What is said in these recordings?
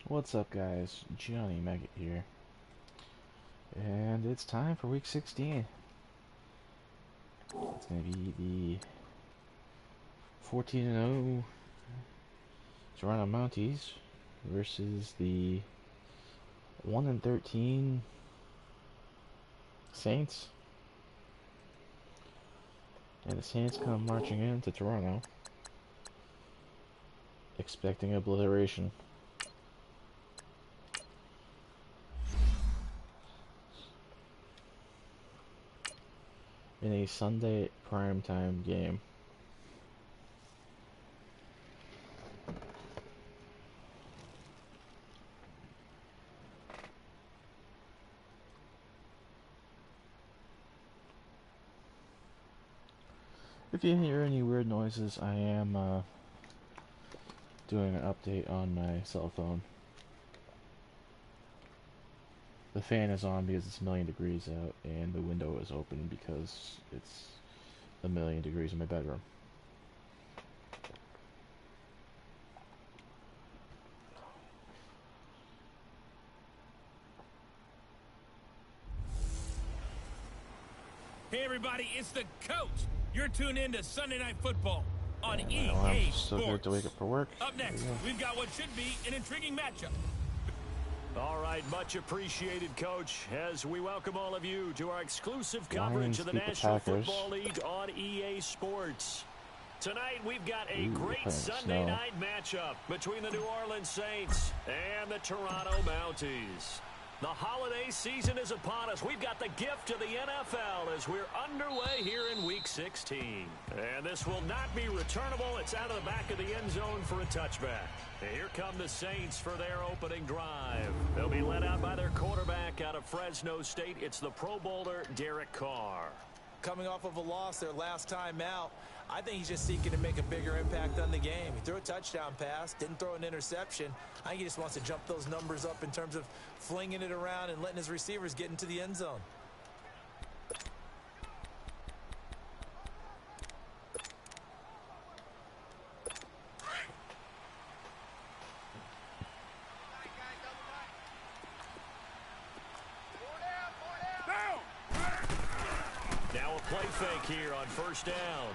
What's up, guys? Johnny Maggot here, and it's time for Week 16. It's going to be the 14-0 Toronto Mounties versus the 1-13 Saints. And the Saints come marching into Toronto, expecting obliteration. In a Sunday primetime game. If you hear any weird noises, I am doing an update on my cell phone. The fan is on because it's a million degrees out, and the window is open because it's a million degrees in my bedroom. Hey everybody, it's the coach. You're tuned in to Sunday Night Football on EA I'm Sports. so good to wake up for work. Up next, we've got what should be an intriguing matchup. All right, much appreciated, Coach, as we welcome all of you to our exclusive coverage of the National Football League on EA Sports. Tonight, we've got a great Sunday night matchup between the New Orleans Saints and the Toronto Mounties. The holiday season is upon us. We've got the gift of the NFL as we're underway here in Week 16. And this will not be returnable. It's out of the back of the end zone for a touchback. And here come the Saints for their opening drive. They'll be led out by their quarterback out of Fresno State. It's the Pro Bowler, Derek Carr. Coming off of a loss their last time out, I think he's just seeking to make a bigger impact on the game. He threw a touchdown pass, didn't throw an interception. I think he just wants to jump those numbers up in terms of flinging it around and letting his receivers get into the end zone. Now a play fake here on first down.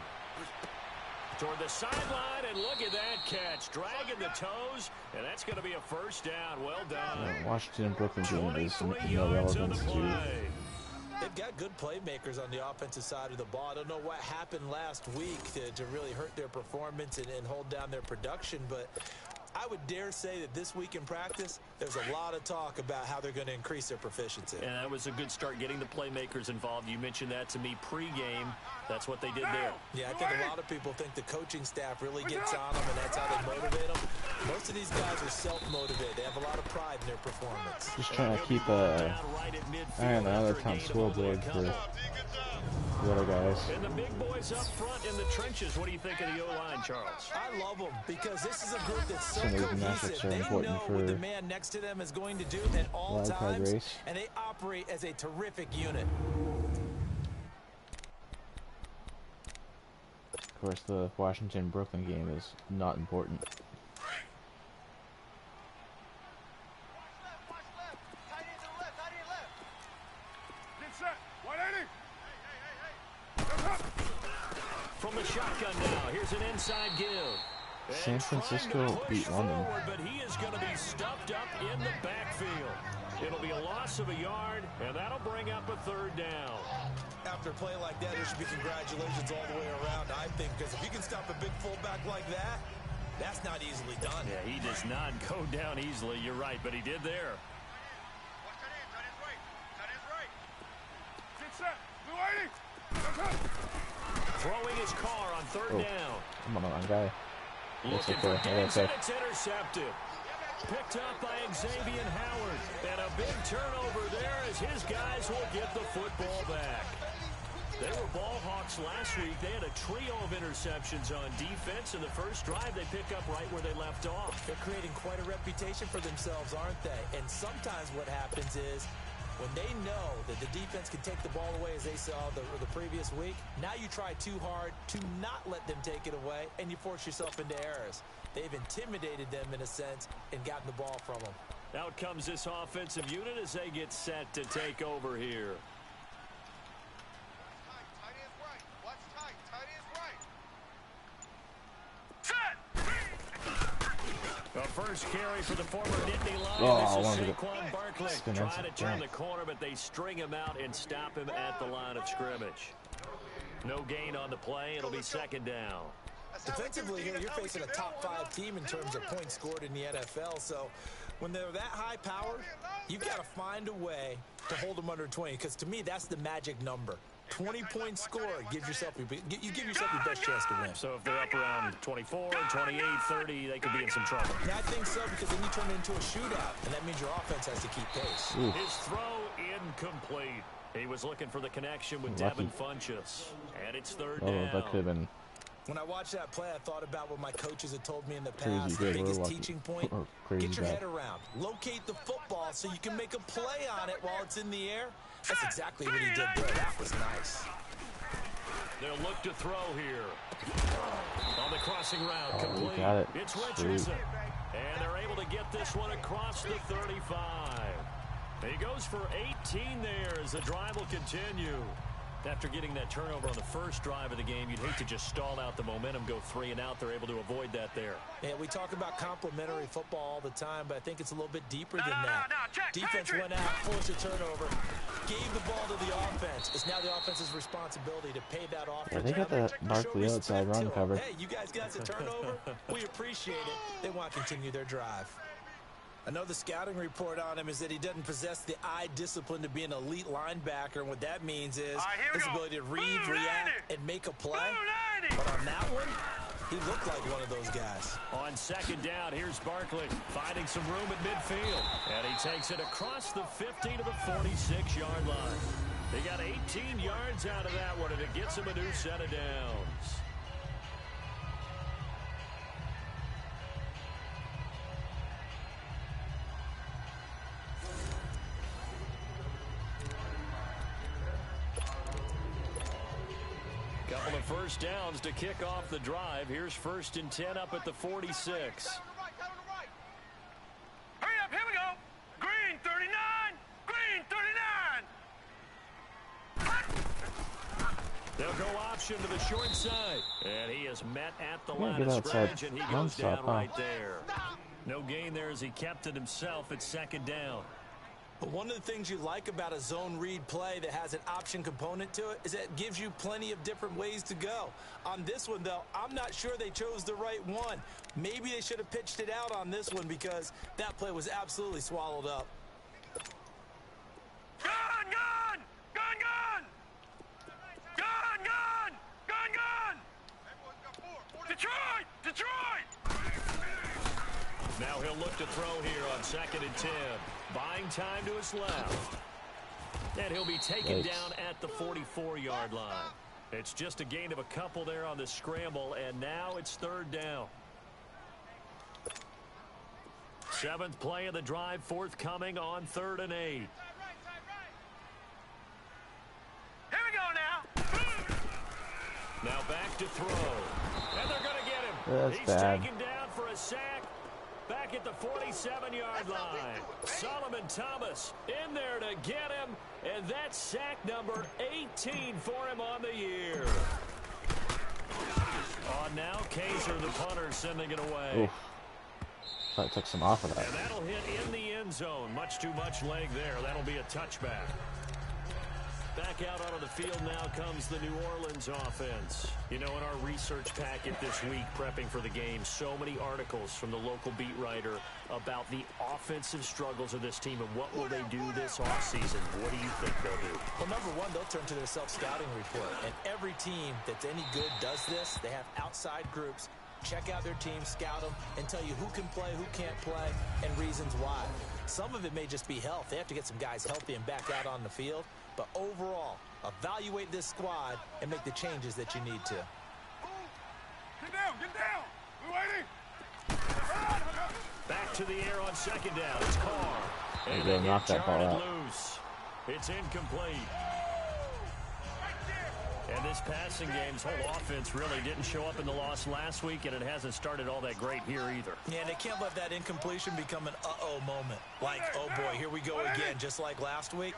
Toward the sideline, and look at that catch. Dragging the toes, and that's going to be a first down. Well done. Washington Brooklyn game is no relevance to. They've got good playmakers on the offensive side of the ball. I don't know what happened last week to really hurt their performance and hold down their production, but I would dare say that this week in practice, there's a lot of talk about how they're going to increase their proficiency. And that was a good start getting the playmakers involved. You mentioned that to me pregame. That's what they did there. Yeah, I think a lot of people think the coaching staff really gets on them, and that's how they motivate them. Most of these guys are self-motivated. They have a lot of pride in their performance. Just trying to keep eye on the other town scoreboard for the other guys. And the big boys up front in the trenches. What do you think of the O-line, Charles? I love them because this is a group that's so Some of these cohesive. matchups are They important know for what the man next to them is going to do at all wild card times, race. and they operate as a terrific unit. Of course, the Washington Brooklyn game is not important. From the shotgun now, here's an inside give. San Francisco beat London. But he is going to be stuffed up in the backfield. It'll be a loss of a yard, and that'll bring up a third down. After a play like that, there should be congratulations all the way around, I think, because if you can stop a big fullback like that, that's not easily done. Yeah, he does not go down easily. You're right, but he did there. Throwing his car on third down. Come on, guy. Looking for Diggs, and it's intercepted. Picked up by Xavier Howard. And a big turnover there as his guys will get the football back. They were ball hawks last week. They had a trio of interceptions on defense. In the first drive, they pick up right where they left off. They're creating quite a reputation for themselves, aren't they? And sometimes what happens is When they know that the defense can take the ball away as they saw the previous week, now you try too hard to not let them take it away, and you force yourself into errors. They've intimidated them in a sense and gotten the ball from them. Out comes this offensive unit as they get set to take over here. The first carry for the former Nittany Lion. This is Saquon Barkley trying to turn the corner, but they string him out and stop him at the line of scrimmage. No gain on the play. It'll be second down. Defensively here, you're facing a top 5 team in terms of points scored in the NFL. So when they're that high powered, you've got to find a way to hold them under 20. Because to me, that's the magic number. 20 points scored gives yourself your best chance to win. So if they're up around 24, 28, 30, they could be in some trouble. Yeah, I think so, because then you turn it into a shootout, and that means your offense has to keep pace. Ooh. His throw incomplete. He was looking for the connection with Devin Funchess, and it's third down. That could have been. When I watched that play, I thought about what my coaches had told me in the past. The biggest teaching point, get your head around. Locate the football so you can make a play on it while it's in the air. That's exactly what he did there. That was nice. They'll look to throw here. On the crossing route, complete. Got it. It's Richardson. And they're able to get this one across the 35. He goes for 18 there as the drive will continue. After getting that turnover on the first drive of the game, you'd hate to just stall out the momentum, go 3 and out. They're able to avoid that there. Yeah, we talk about complementary football all the time, but I think it's a little bit deeper than that. Defense went out, forced a turnover, gave the ball to the offense. It's now the offense's responsibility to pay that off. Yeah, they got that Barkley outside run covered. Hey, you guys got the turnover? We appreciate it. They want to continue their drive. Another scouting report on him is that he doesn't possess the eye discipline to be an elite linebacker. And what that means is his ability to read, react, and make a play. But on that one, he looked like one of those guys. On second down, here's Barkley finding some room at midfield. And he takes it across the 50 to the 46-yard line. They got 18 yards out of that one, and it gets him a new set of downs. Couple of first downs to kick off the drive. Here's 1st and 10 up at the 46. Hurry up, here we go. Green 39, green 39. They'll go option to the short side. And he is met at the line of scrimmage, and he goes down right there. No gain there as he kept it himself at second down. But one of the things you like about a zone read play that has an option component to it is that it gives you plenty of different ways to go. On this one, though, I'm not sure they chose the right one. Maybe they should have pitched it out on this one because that play was absolutely swallowed up. Gun, gun! Gun, gun! Gun, gun! Gun, gun! Detroit! Detroit! Now he'll look to throw here on 2nd and 10. Buying time to his left. And he'll be taken down at the 44-yard line. It's just a gain of a couple there on the scramble, and now it's 3rd down. 7th play of the drive forthcoming on 3rd and 8. Here we go now. Now back to throw. And they're going to get him. He's taken down for a sack. Back at the 47-yard line. Solomon Thomas in there to get him. And that's sack number 18 for him on the year. On now, Kaiser, the punter, sending it away. Oof. Thought I took some off of that. And that'll hit in the end zone. Much too much leg there. That'll be a touchback. Back out onto the field now comes the New Orleans offense. You know, in our research packet this week, prepping for the game, so many articles from the local beat writer about the offensive struggles of this team and what will they do this offseason. What do you think they'll do? Well, number one, they'll turn to their self-scouting report. And every team that's any good does this. They have outside groups. Check out their team, scout them, and tell you who can play, who can't play, and reasons why. Some of it may just be health. They have to get some guys healthy and back out on the field. But overall, evaluate this squad and make the changes that you need to. Get down, get down. We're waiting. Back to the air on 2nd down. It's Carr. And they knocked that ball out. Loose. It's incomplete. And this passing game's whole offense really didn't show up in the loss last week, and it hasn't started all that great here either. Yeah, and they can't let that incompletion become an uh-oh moment. Like, oh boy, here we go again, just like last week.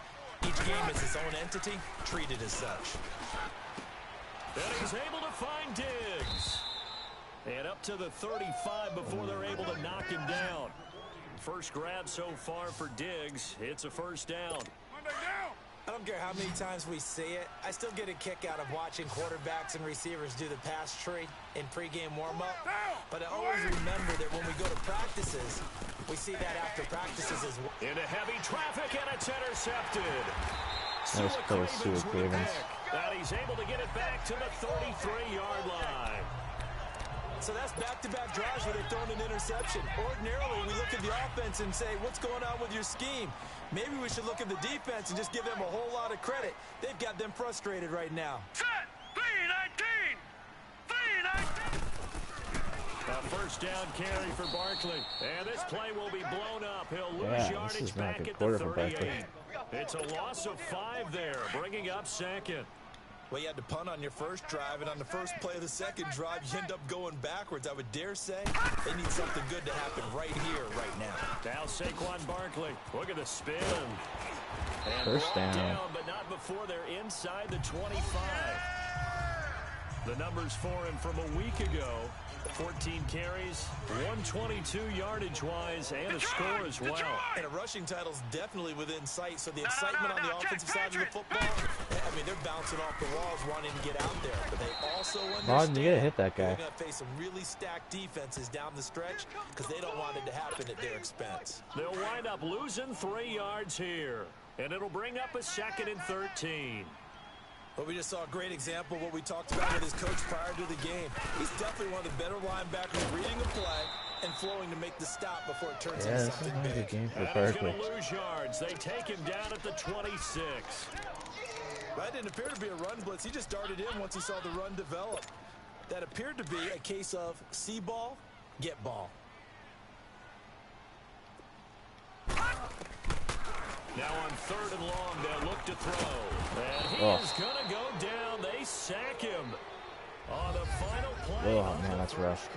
Each game is its own entity, treated as such. And he's able to find Diggs. And up to the 35 before they're able to knock him down. First grab so far for Diggs. It's a first down. I don't care how many times we see it. I still get a kick out of watching quarterbacks and receivers do the pass tree in pregame warm-up. But I always remember that when we go to practices, we see that after practices as well. Into heavy traffic, and it's intercepted. Nice play, Stuart Cravens. And he's able to get it back to the 33-yard line. So that's back-to-back drives where they've thrown an interception. Ordinarily, we look at the offense and say, what's going on with your scheme? Maybe we should look at the defense and just give them a whole lot of credit. They've got them frustrated right now. Set! 3-19! 3-19! A first down carry for Barkley. And this play will be blown up. He'll lose yardage back at the 38. It's a loss of 5 there, bringing up second. Well, you had to punt on your first drive, and on the first play of the second drive, you end up going backwards. I would dare say they need something good to happen right here, right now. Now Saquon Barkley. Look at the spin. And First down, but not before they're inside the 25. The numbers for him from a week ago. 14 carries, 122 yardage-wise, and a score as well. And a rushing title's definitely within sight, so the excitement on the offensive side of the football, I mean, they're bouncing off the walls wanting to get out there, but they also understand you gotta hit that guy. they're going to face some really stacked defenses down the stretch because they don't want it to happen at their expense. They'll wind up losing 3 yards here, and it'll bring up a 2nd and 13. But we just saw a great example of what we talked about with his coach prior to the game. He's definitely one of the better linebackers reading the play and flowing to make the stop before it turns into something big. This is not a good game for And he's Barkley. going to lose yards. They take him down at the 26. That didn't appear to be a run blitz. He just darted in once he saw the run develop. That appeared to be a case of see ball, get ball. Now on 3rd and long, they'll look to throw. And he is going to go down. They sack him on the final play. Oh, man, that's rough.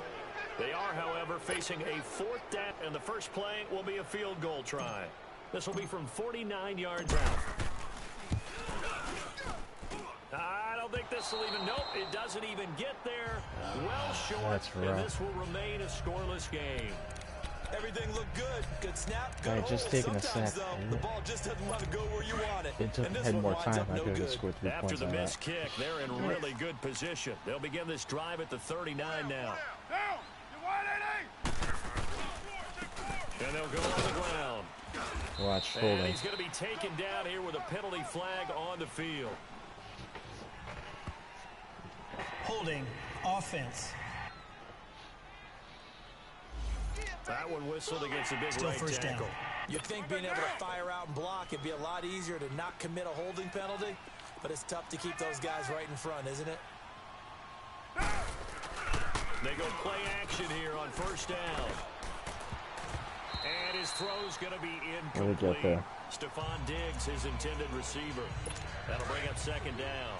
They are, however, facing a 4th down, and the first play will be a field goal try. This will be from 49 yards out. I don't think this will even, nope, it doesn't even get there. Well short, That's rough. and this will remain a scoreless game. Everything looked good. Good snap, good Right, just hold. taking a Sometimes, snap. though, the ball just doesn't want to go where you want it. It And this had one more winds time. up I no could have good. scored 3 After points the on missed that. kick, they're in really good position. They'll begin this drive at the 39 now. Down! You 180! And they'll go on the ground. Watch, And holding. he's going to be taken down here with a penalty flag on the field. Holding offense. That one whistled against a big Still right first down. tackle. You'd think being able to fire out and block it'd be a lot easier to not commit a holding penalty, but it's tough to keep those guys right in front, isn't it? They go play action here on first down. And his throw's going to be What did he get incomplete. there? Stephon Diggs, his intended receiver. That'll bring up 2nd down.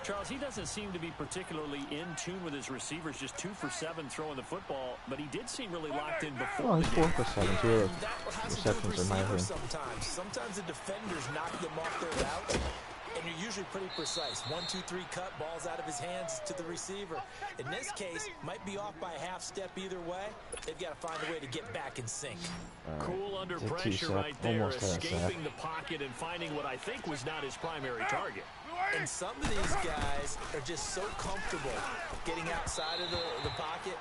Charles, he doesn't seem to be particularly in tune with his receivers, just 2 for 7 throwing the football, but he did seem really locked in before Oh, he's the 4 game. for 7 too. That has to do with Receptions are my receivers thing. sometimes. The defenders knock them off their routes, and you're usually pretty precise. 1, 2, 3 cut, balls out of his hands to the receiver. In this case, might be off by a half step either way. They've got to find a way to get back in sync. Cool under It's a pressure two-sack, right there, almost had a sack. escaping the pocket and finding what I think was not his primary target. And some of these guys are just so comfortable getting outside of the pocket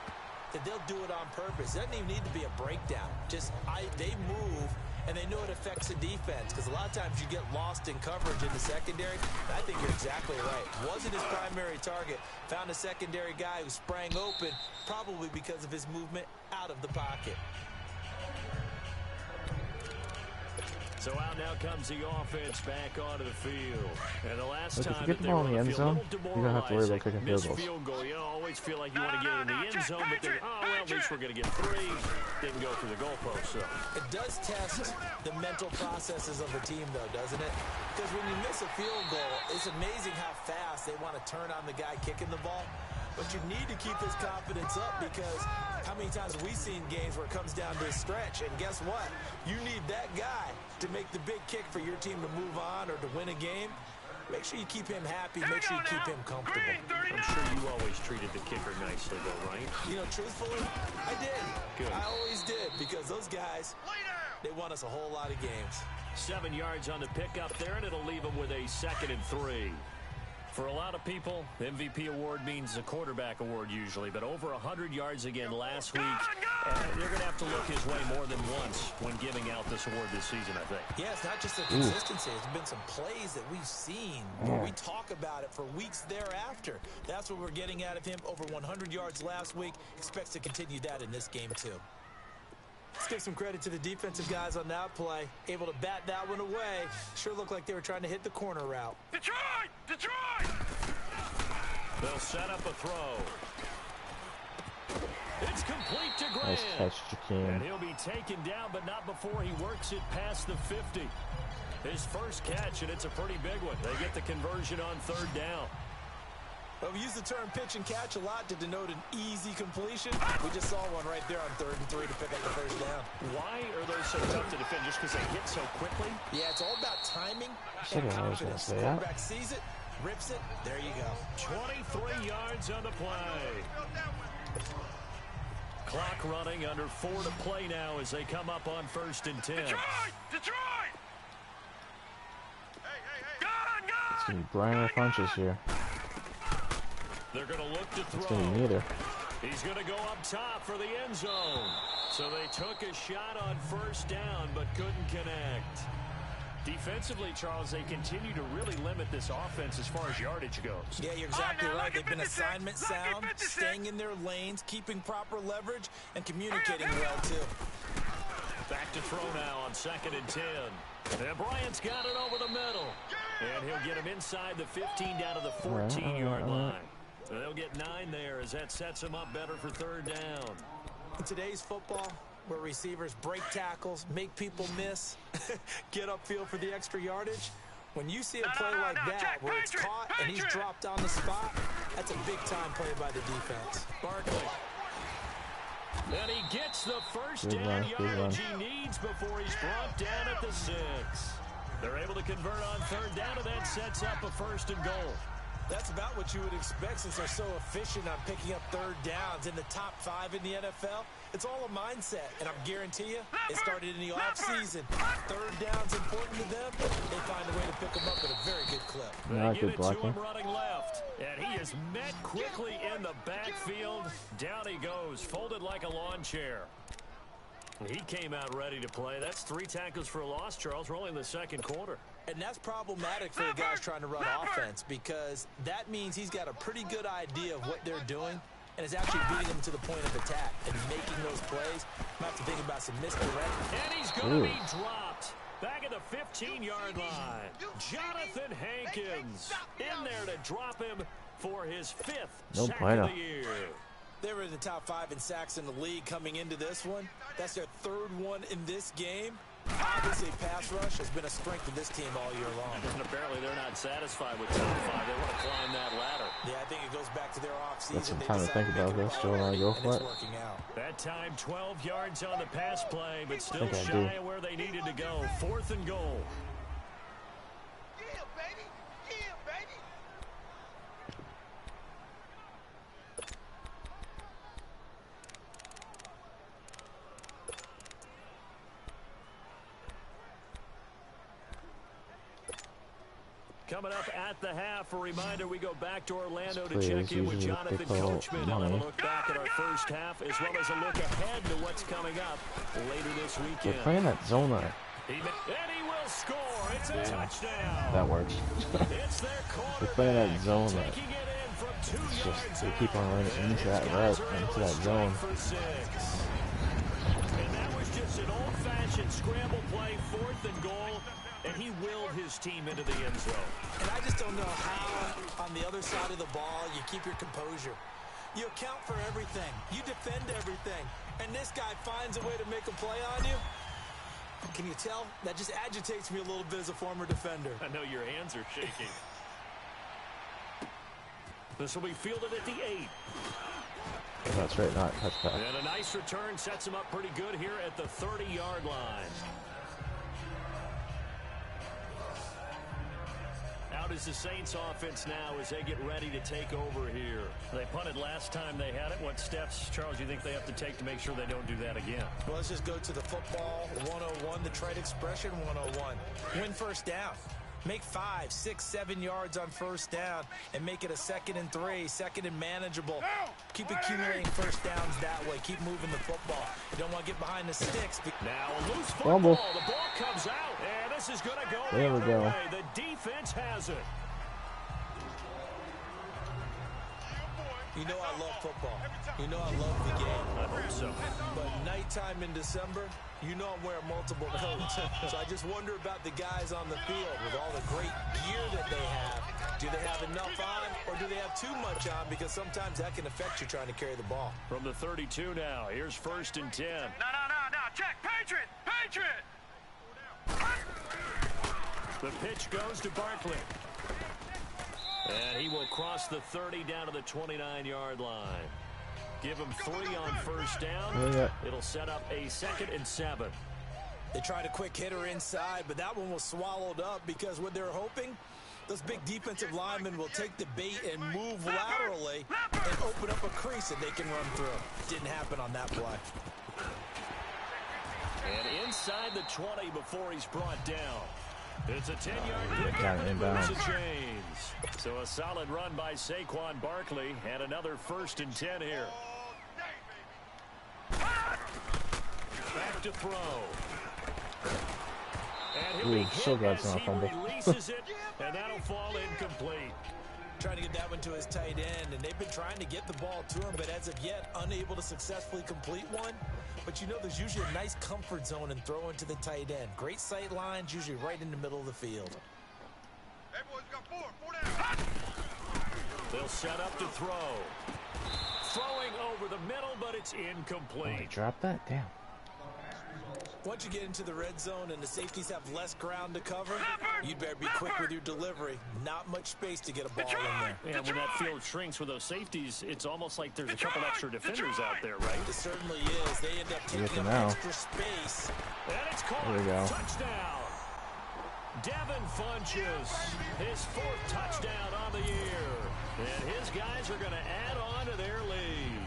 that they'll do it on purpose. It doesn't even need to be a breakdown. They move, and they know it affects the defense, because a lot of times you get lost in coverage in the secondary. I think you're exactly right. Wasn't his primary target. Found a secondary guy who sprang open, probably because of his movement out of the pocket. So out now comes the offense back onto the field. And the last Look, if time you get the ball in the end zone, you don't have to worry about kicking field goals. Field goal. You always feel like you want to get in the end zone, but then, oh, well, at least we're going to get 3. Didn't go through the goalpost, so. It does test the mental processes of the team, though, doesn't it? Because when you miss a field goal, it's amazing how fast they want to turn on the guy kicking the ball. But you need to keep his confidence up, because how many times have we seen games where it comes down to a stretch? And guess what? You need that guy to make the big kick for your team to move on or to win a game. Make sure you keep him happy. Make sure you keep him comfortable. I'm sure you always treated the kicker nicely, though, right? You know, truthfully, I did. Good. I always did, because those guys, they won us a whole lot of games. 7 yards on the pickup there, and it'll leave them with a 2nd and 3. For a lot of people, MVP award means a quarterback award usually, but over 100 yards again last week. They're going to have to look his way more than once when giving out this award this season, I think. Yeah, it's not just the consistency. There's been some plays that we've seen where we talk about it for weeks thereafter. That's what we're getting out of him. Over 100 yards last week. Expects to continue that in this game, too. Let's give some credit to the defensive guys on that play. Able to bat that one away. Sure looked like they were trying to hit the corner route. Detroit! Detroit! They'll set up a throw. It's complete to Grant. Nice catch, Jakeem. And he'll be taken down, but not before he works it past the 50. His first catch, and it's a pretty big one. They get the conversion on 3rd down. Well, we use the term pitch and catch a lot to denote an easy completion. We just saw one right there on 3rd and 3 to pick up the first down. Why are those so tough to defend? Just because they hit so quickly? Yeah, it's all about timing Second and I was gonna confidence. say The that. quarterback sees it, rips it, there you go. 23 yards on the play. Clock running, under 4 to play now as they come up on 1st and 10. Detroit! Detroit! Gone! It's going to be Brian with punches here. They're going to look to It's going to be throw. neither. He's going to go up top for the end zone. So they took a shot on 1st down, but couldn't connect. Defensively, Charles, they continue to really limit this offense as far as yardage goes. Yeah, you're exactly now, right. lucky They've been 56, assignment lucky sound, 56. staying in their lanes, keeping proper leverage, and communicating well, too. Back to throw now on 2nd and 10. And Bryant's got it over the middle. And he'll get him inside the 15 down to the 14-yard line. And they'll get 9 there as that sets them up better for 3rd down. In today's football, where receivers break tackles, make people miss, get upfield for the extra yardage, when you see a play like that Jack, where it's caught and he's dropped on the spot, that's a big-time play by the defense. Barkley. And he gets the first Good down run, good yardage run. he needs before he's brought down at the 6. They're able to convert on 3rd down, and that sets up a 1st and goal. That's about what you would expect since they're so efficient on picking up 3rd downs in the top 5 in the NFL. It's all a mindset, and I guarantee you, it started in the offseason. 3rd down's important to them. They find a way to pick them up at a very good clip. Yeah, They good give it to blocking. him running left, and he is met quickly in the backfield. Down he goes, folded like a lawn chair. He came out ready to play. That's 3 tackles for a loss, Charles. We're only in the 2nd quarter. And that's problematic for the guys trying to run offense, because that means he's got a pretty good idea of what they're doing and is actually beating them to the point of attack and making those plays. Might have to think about some misdirect. And he's going to be dropped back at the 15-yard line. Jonathan Hankins in there to drop him for his 5th sack bueno. of the year. They were in the top 5 in sacks in the league coming into this one. That's their 3rd one in this game. Obviously, pass rush has been a strength of this team all year long. And apparently they're not satisfied with top 5. They want to climb that ladder. Yeah, I think it goes back to their offseason. Got some They time to decided think make about it a this. Do I wanna priority, go and for it's it? working out. That time 12 yards on the pass play, but still think I shy do. of where they needed to go. 4th and goal. Yeah, baby! Yeah, baby! Coming up at the half, a reminder, we go back to Orlando to This play check is in with usually what they Jonathan call Coachman and have a money. look back at our first half, as well as a look ahead to what's coming up later this They're weekend. playing that zone there. And he will score. It's a touchdown. That works. It's their They're playing that quarterback zone that taking it in from 2 it's yards just they keep on running out. into that These route, guys are able into to that strike zone. for 6. And that was just It's an old-fashioned scramble play, 4th and goal, and he willed his team into the end zone. And I just don't know how, on the other side of the ball, you keep your composure. You account for everything. You defend everything. And this guy finds a way to make a play on you. Can you tell? That just agitates me a little bit as a former defender. I know your hands are shaking. This will be fielded at the 8. That's right, not touchback. And a nice return sets him up pretty good here at the 30-yard line. Out is the Saints offense now as they get ready to take over here. They punted last time they had it. What steps, Charles, do you think they have to take to make sure they don't do that again? Well, let's just go to the football 101, the trade expression 101. Win first down. Make 5, 6, 7 yards on first down and make it a 2nd and 3, 2nd and manageable. Keep accumulating first downs that way. Keep moving the football. You don't want to get behind the sticks. Now a loose football. Fumble. The ball comes out, and this is going to go There we the go. other way. The defense has it. You know I love football. You know I love the game. I hope so. But nighttime in December, you know I'm wearing multiple coats. So I just wonder about the guys on the field with all the great gear that they have. Do they have enough on or do they have too much on? Because sometimes that can affect you trying to carry the ball. From the 32 now, here's 1st and 10. No. Check. Patriot. The pitch goes to Barkley. And he will cross the 30 down to the 29-yard line. Give him 3 on first down. Yeah. It'll set up a 2nd and 7. They tried a quick hitter inside, but that one was swallowed up because what they're hoping, those big defensive linemen will take the bait and move laterally and open up a crease that they can run through. Didn't happen on that play. And inside the 20 before he's brought down. It's a 10-yard pick Got it inbounds. to James. So a solid run by Saquon Barkley and another 1st and 10 here. Back to throw. And he'll be so hit glad it's as not a he fumble. releases it, and that'll fall incomplete. Trying to get that one to his tight end, and they've been trying to get the ball to him, but as of yet, unable to successfully complete one. But you know there's usually a nice comfort zone in throwing to the tight end. Great sight lines, usually right in the middle of the field. Hey, boys, got 4 down. They'll set up to throw. Throwing over the middle, but it's Oh, incomplete. I dropped that? Damn. Once you get into the red zone and the safeties have less ground to cover, you'd better be quick with your delivery. Not much space to get a ball in there. Yeah, when that field shrinks with those safeties, it's almost like there's a couple extra defenders out there, right? It certainly is. They end up taking up now. extra space. And it's caught. There we go. Touchdown. Devin Funchess, his 4th touchdown on the year. And his guys are going to add on to their lead.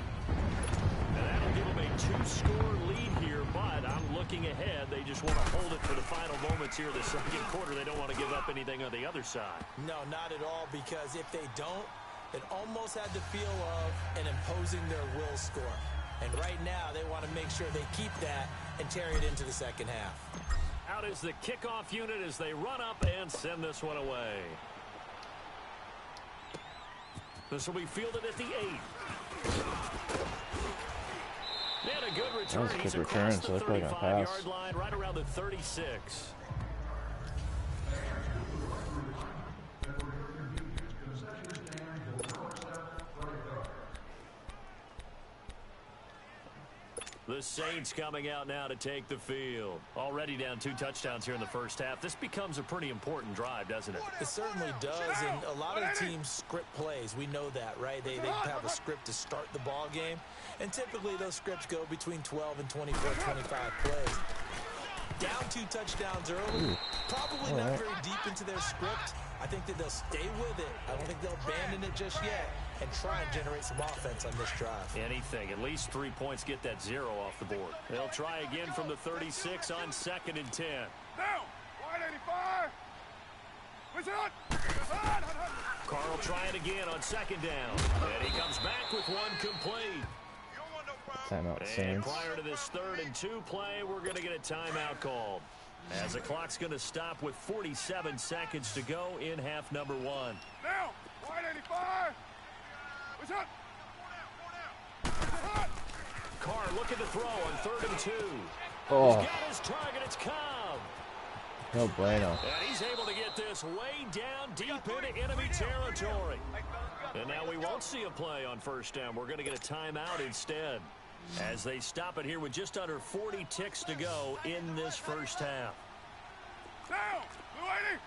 And that'll give them a 2-score lead here, but I'm looking ahead. They just want to hold it for the final moments here of the 2nd quarter. They don't want to give up anything on the other side. No, not at all, because if they don't, it almost had the feel of an imposing their will score. And right now, they want to make sure they keep that and carry it into the 2nd half. Out is the kickoff unit as they run up and send this one away. This will be fielded at the 8. And a good return. That was a He's good across return, the so they're probably gonna pass. 35-yard line, right around the 36. The Saints coming out now to take the field. Already down 2 touchdowns here in the first half. This becomes a pretty important drive, doesn't it? It certainly does, and a lot of the teams script plays. We know that, right? They have a script to start the ball game, and typically those scripts go between 12 and 24, 25 plays. Down 2 touchdowns early, probably not very deep into their script. I think that they'll stay with it. I don't think they'll abandon it just yet and try and generate some offense on this drive. Anything. At least 3 points, get that 0 off the board. They'll try again from the 36 on 2nd and 10. Down. Wide 85. What's it on? Carl trying again on 2nd down. And he comes back with one complete. You don't want no problem. Timeout, And Saints. prior to this 3rd and 2 play, we're going to get a timeout called. As the clock's going to stop with 47 seconds to go in half number 1. Down. Wide 85. What's up? Carr looking to throw on 3rd and 2. Oh. He's got his target. It's Cobb. No bueno. And he's able to get this way down deep into enemy territory. And now we won't see a play on first down. We're going to get a timeout instead, as they stop it here with just under 40 ticks to go in this first half. Down! Blue 80!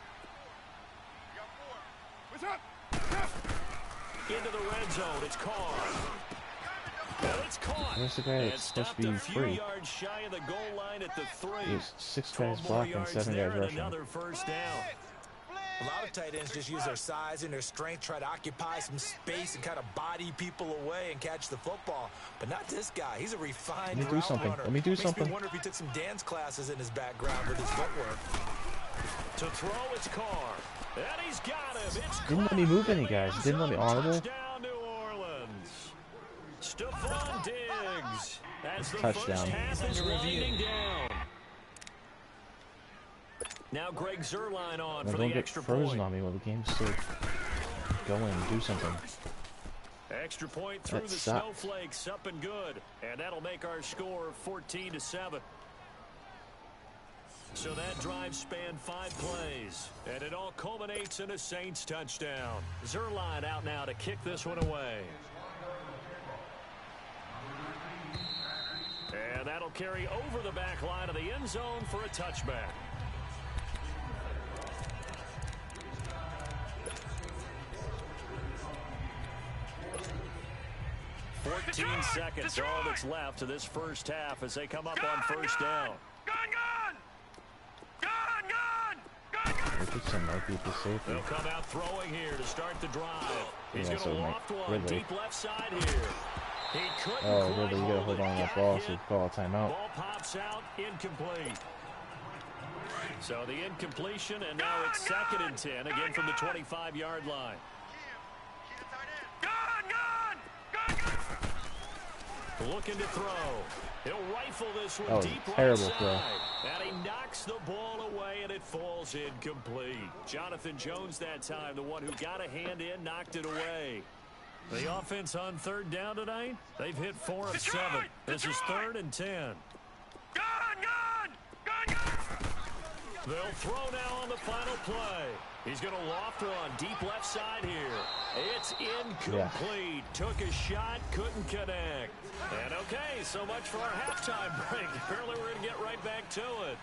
What's up? Into the red zone. It's Carr. And it's caught. Where's the guy that's supposed to be a few free? yards shy of the goal line at the 3. There's 6 guys blocking, 7 guys rushing. Another first down. A lot of tight ends just use their size and their strength, try to occupy some space and kind of body people away and catch the football. But not this guy. He's a refined Let me do route something. runner. Let me do Makes something. me wonder if he took some dance classes in his background with his footwork. To throw, it's Carr. And he's got him. It's Didn't let me move any guys. Didn't let me audible. Touchdown, New Orleans. Stephon Diggs. As the Touchdown. first half is winding down. Now Greg Zuerlein on Now for don't the get extra frozen point. on me while the game's still going. Do something. Extra point through That the sucked. Snowflakes, up and good. And that'll make our score 14-7. So that drive spanned 5 plays, and it all culminates in a Saints touchdown. Zuerlein out now to kick this one away. And that'll carry over the back line of the end zone for a touchback. Fourteen seconds, all that's left to this first half as they come up on first down. Richardson might be the safety. They'll come out throwing here to start the drive. He's Yeah, going so to Mike loft one Ridley. deep left side here. He couldn't Oh, quite Ridley, you gotta hold hold it. on to that Got ball hit. so call a timeout. Ball pops out, incomplete. So the incompletion, and now it's 2nd and 10, again from the 25-yard line. Looking to throw. He'll rifle this one That was a deep right terrible side. throw. And he knocks the ball away, and it falls incomplete. Jonathan Jones that time, the one who got a hand in, knocked it away. The offense on 3rd down tonight, they've hit 4 of 7. This is 3rd and 10. They'll throw now on the final play. He's going to loft one deep left side here. It's incomplete. Took a shot, couldn't connect. And okay, so much for our halftime break. Apparently we're going to get right back to it.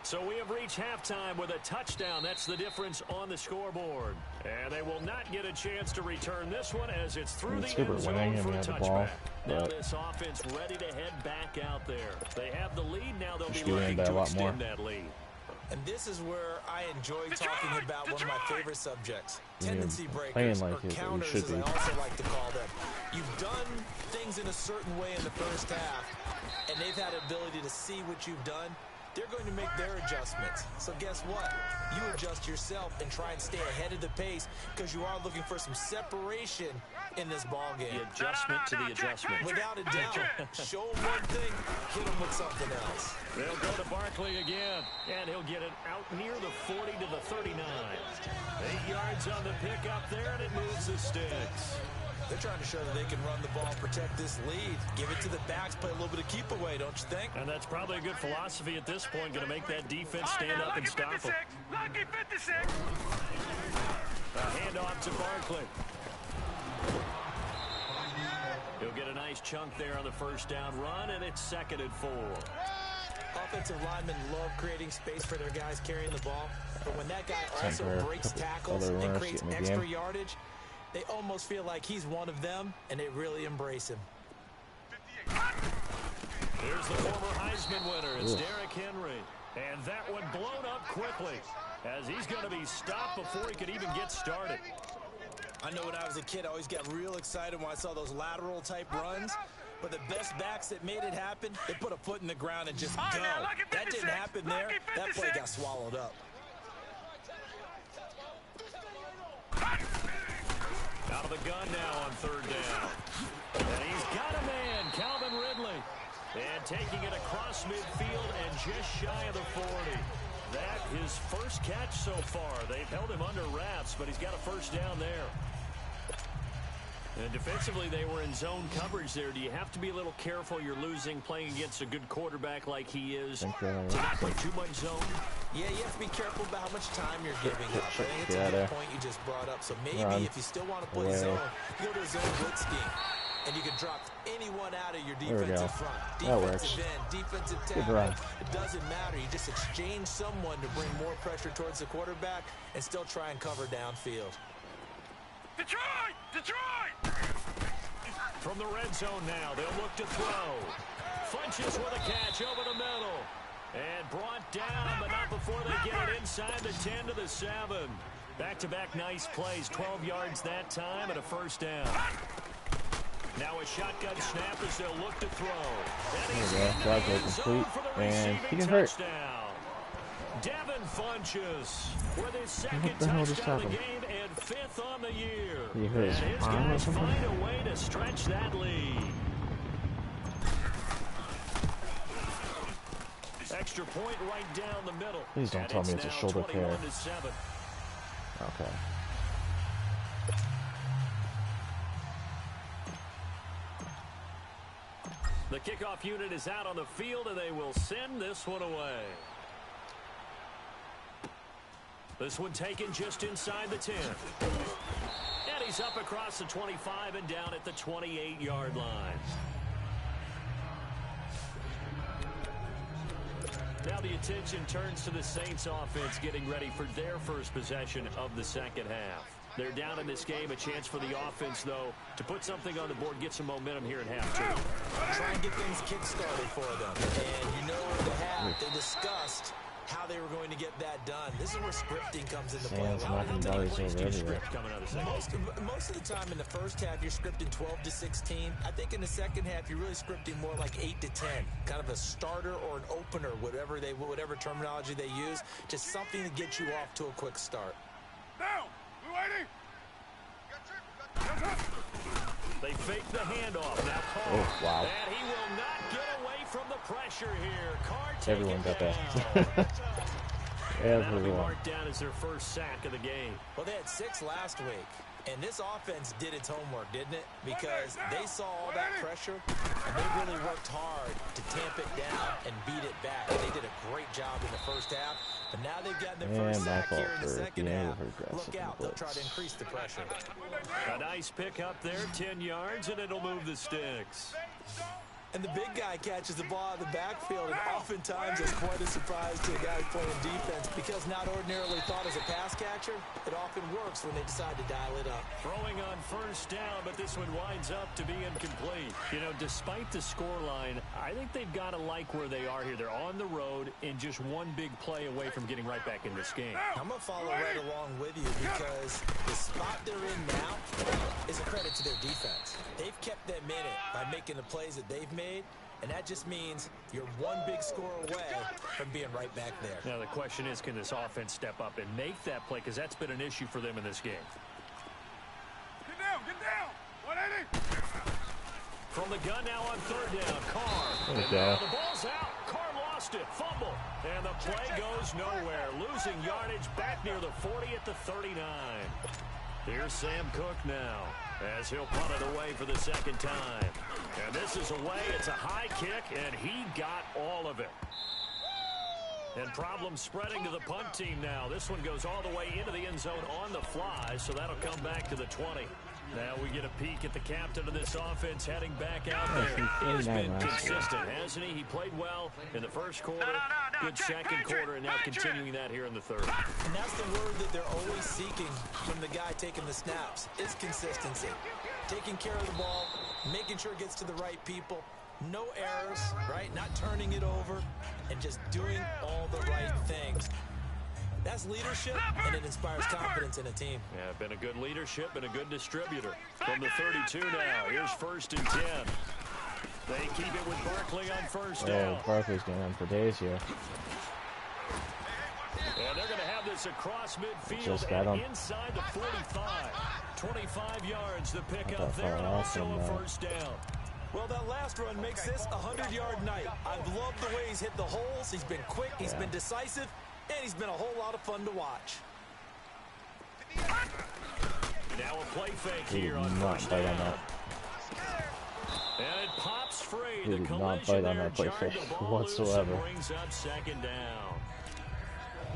So we have reached halftime with a touchdown. That's the difference on the scoreboard. And they will not get a chance to return this one as it's through the end zone for a touchback. Now this offense ready to head back out there. They have the lead. Now they'll be looking to extend that lead. And this is where I enjoy talking about one of my favorite subjects. Tendency breakers, or counters as I also like to call them. You've done things in a certain way in the first half, and they've had the ability to see what you've done. They're going to make their adjustments. So guess what? You adjust yourself and try and stay ahead of the pace because you are looking for some separation in this ball game. The adjustment to the adjustment. Without a doubt. Show them one thing, hit them with something else. They'll go to Barkley again, and he'll get it out near the 40 to the 39. 8 yards on the pick up there, and it moves the sticks. They're trying to show that they can run the ball, protect this lead, give it to the backs, play a little bit of keep away, don't you think? And that's probably a good philosophy at this point, going to make that defense stand up and stop them. Lucky 56. A handoff to Barkley. He'll get a nice chunk there on the first down run, and it's 2nd and 4. Offensive linemen love creating space for their guys carrying the ball, but when that guy also breaks tackles and creates extra yardage, they almost feel like he's one of them, and they really embrace him. Here's the former Heisman winner. It's Derrick Henry. And that one blown up quickly as he's going to be stopped before he could even get started. I know when I was a kid, I always got real excited when I saw those lateral-type runs. But the best backs that made it happen, they put a foot in the ground and just go. That didn't happen there. That play got swallowed up. Out of the gun now on 3rd down. And he's got a man, Calvin Ridley. And taking it across midfield and just shy of the 40. That his first catch so far. They've held him under wraps, but he's got a first down there. And defensively, they were in zone coverage there. Do you have to be a little careful? You're losing playing against a good quarterback like he is to not play too much zone? Yeah, you have to be careful about how much time you're giving up. I think it's a good point you just brought up. So maybe if you still want to play zone, you go to a zone blitz scheme. And you can drop anyone out of your defensive front. Defensive end, defensive tackle. It doesn't matter. You just exchange someone to bring more pressure towards the quarterback and still try and cover downfield. Detroit! Detroit! From the red zone now, they'll look to throw. Funches with a catch over the middle. And brought down, but not before they get it inside the 10 to the 7. Back-to-back nice plays. 12 yards that time and a first down. Now a shotgun snap as they'll look to throw. There we go. Drive complete, and he can hurt. Devin Funches with his second touchdown of the game and 5th on the year. He hurt his arm or guys something? find a way to stretch that lead. Extra point right down the middle. Please don't tell me it's a shoulder tear. Okay. The kickoff unit is out on the field, and they will send this one away. This one taken just inside the 10. And he's up across the 25 and down at the 28-yard line. Now the attention turns to the Saints offense getting ready for their first possession of the second half. They're down in this game. A chance for the offense, though, to put something on the board, get some momentum here at halftime. Try and get things kick-started for them. And you know in the half, they discussed how they were going to get that done. This is where scripting comes into play. Most of the time in the first half, you're scripting 12 to 16. I think in the second half, you're really scripting more like 8 to 10. Kind of a starter or an opener, whatever terminology they use. Just something to get you off to a quick start. Now, we waiting. They fake the handoff. Now Carr. Oh, wow. And he will not get away from the pressure here. Carr Everyone got that. That'll be marked down as their first sack of the game. Well, they had 6 last week. And this offense did its homework, didn't it? Because they saw all that pressure, and they really worked hard to tamp it down and beat it back. They did a great job in the first half, but now they've gotten their first sack here in the second half. Look out, they'll try to increase the pressure. A nice pick up there, 10 yards, and it'll move the sticks. And the big guy catches the ball out of the backfield, and oftentimes it's quite a surprise to a guy playing defense because not ordinarily thought as a pass catcher, it often works when they decide to dial it up. Throwing on first down, but this one winds up to be incomplete. You know, despite the scoreline, I think they've got to like where they are here. They're on the road and just one big play away from getting right back in this game. I'm going to follow right along with you because the spot they're in now is a credit to their defense. They've kept them in it by making the plays that they've made, and that just means you're one big score away from being right back there. Now the question is, can this offense step up and make that play, because that's been an issue for them in this game. Get down, 180. From the gun now on third down, Carr. The ball's out. Carr lost it, fumble, and the play goes nowhere. Losing yardage back near the 40 at the 39. Here's Sam Cook now as he'll punt it away for the second time. And this is away. It's a high kick, and he got all of it. And problems spreading to the punt team now. This one goes all the way into the end zone on the fly, so that'll come back to the 20. Now we get a peek at the captain of this offense heading back out there. He's been consistent, hasn't he? He played well in the first quarter, good second quarter, and now continuing that here in the third. And that's the word that they're always seeking from the guy taking the snaps, is consistency. Taking care of the ball, making sure it gets to the right people. No errors, right? Not turning it over, and just doing all the right things. That's leadership, and it inspires confidence in a team. Yeah, been a good leadership and a good distributor. From the 32 now, here's 1st and 10. They keep it with Barkley on first down. Oh, Barkley's going on for days here. And they're going to have this across midfield and inside the 45. 25 yards to pick up there, and also a first down. Well, that last run makes this a 100-yard night. I've loved the way he's hit the holes. He's been quick, he's been decisive, and he's been a whole lot of fun to watch. Now a play fake He here did on not first bite on down. that. And it pops free. He The did not collision bite on there that play jarred fake the ball loose whatsoever. and brings up second down.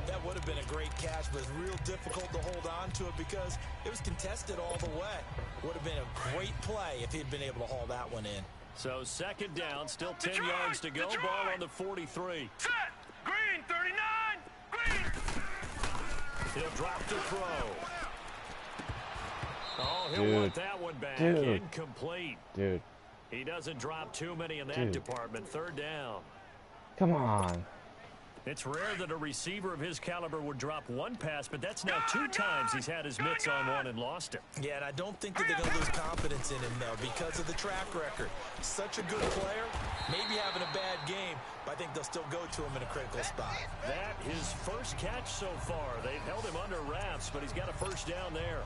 That would have been a great catch, but it's real difficult to hold on to it because it was contested all the way. Would have been a great play if he'd been able to haul that one in. So second down, still 10 Detroit, yards to go. Detroit. Ball on the 43. Set. Green 39. Green. He'll drop to throw. Oh, he'll Dude. want that one back. Dude. Incomplete. Dude, He doesn't drop too many in that Dude. department. Third down. come on. It's rare that a receiver of his caliber would drop one pass, but that's now 2 times he's had his mitts on one and lost it. Yeah, and I don't think that they're going to lose confidence in him, though, because of the track record. Such a good player, maybe having a bad game, but I think they'll still go to him in a critical spot. That his first catch so far. They've held him under wraps, but he's got a first down there.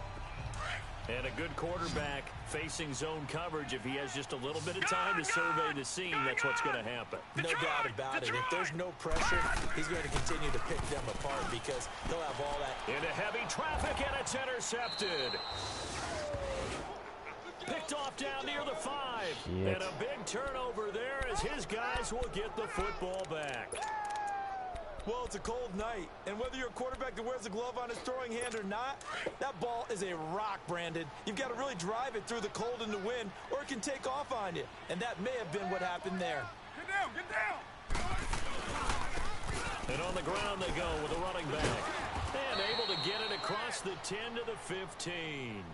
And a good quarterback facing zone coverage. If he has just a little bit of time to survey the scene, that's what's going to happen. No doubt about it. If there's no pressure, he's going to continue to pick them apart because he'll have all that. Into heavy traffic, and it's intercepted. Picked off down near the 5. Shit. And a big turnover there as his guys will get the football back. Well, it's a cold night, and whether you're a quarterback that wears a glove on his throwing hand or not, that ball is a rock, Brandon. You've got to really drive it through the cold and the wind, or it can take off on you. And that may have been what happened there. Get down. Get down. And on the ground they go with a running back. And able to get it across the 10 to the 15.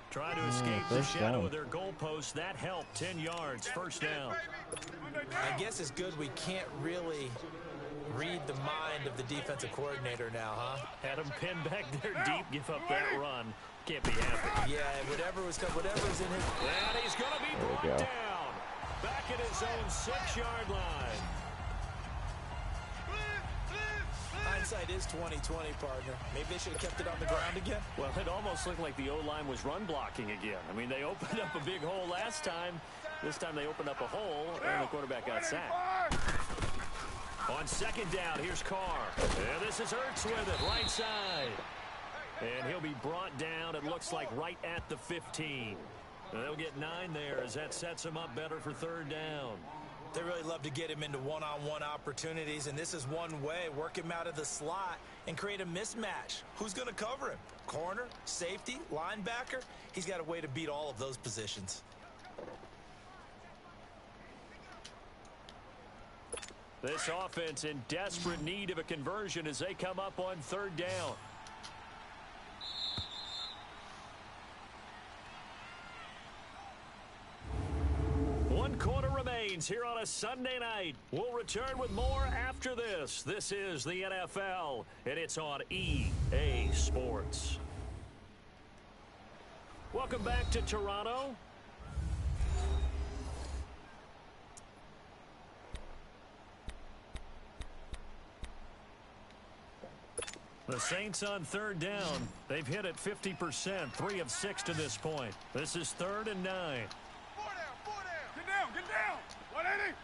Trying to escape the first shadow down. of their goalpost. That helped. 10 yards. First down. I guess it's good we can't really read the mind of the defensive coordinator now, huh? Had him pinned back there deep. Give up that run. Can't be happy. Yeah, whatever's in his... And he's going to be There we brought go. down. Back at his own 6-yard line. Hindsight is 20/20, partner. Maybe they should have kept it on the ground again. Well, it almost looked like the O-line was run blocking again. I mean, they opened up a big hole last time. This time they opened up a hole, and the quarterback got sacked. On second down, here's Carr. And this is Ertz with it, right side. And he'll be brought down, it looks like, right at the 15. And they'll get 9 there as that sets him up better for third down. They really love to get him into one-on-one opportunities, and this is one way. Work him out of the slot and create a mismatch. Who's going to cover him? Corner, safety, linebacker? He's got a way to beat all of those positions. This offense in desperate need of a conversion as they come up on third down. One quarter remains here on a Sunday night. We'll return with more after this. This is the NFL, and it's on EA Sports. Welcome back to Toronto. The Saints on third down. They've hit it 50%, 3 of 6 to this point. This is 3rd and 9. 4 down. Get down. Get down. 180.